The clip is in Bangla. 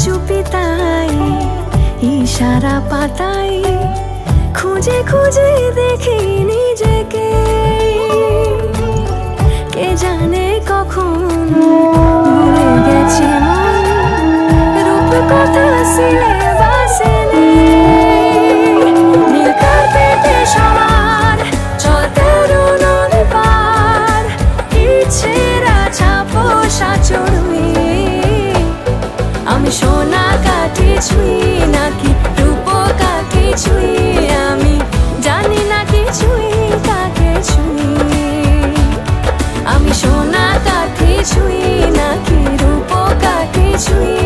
চুপি তাই ইশারা পাতাই খুঁজে খুঁজে দেখি নিজেকে। কে জানে কখন ভুলে গেছি মন, রূপ কথা সিলেবাসে নেই। নীল কার্পেটে সবার চলতে নদী পার, ইচ্ছেরা ছাপো সাচড়ুই। আমি সোনা কাঠি ছুঁই নাকি রূপ কাঠি ছুঁই, আমি জানি না কিছুই কাকে ছুঁই। আমি সোনা কাঠি ছুঁই নাকি রূপ কাঠি ছুঁই।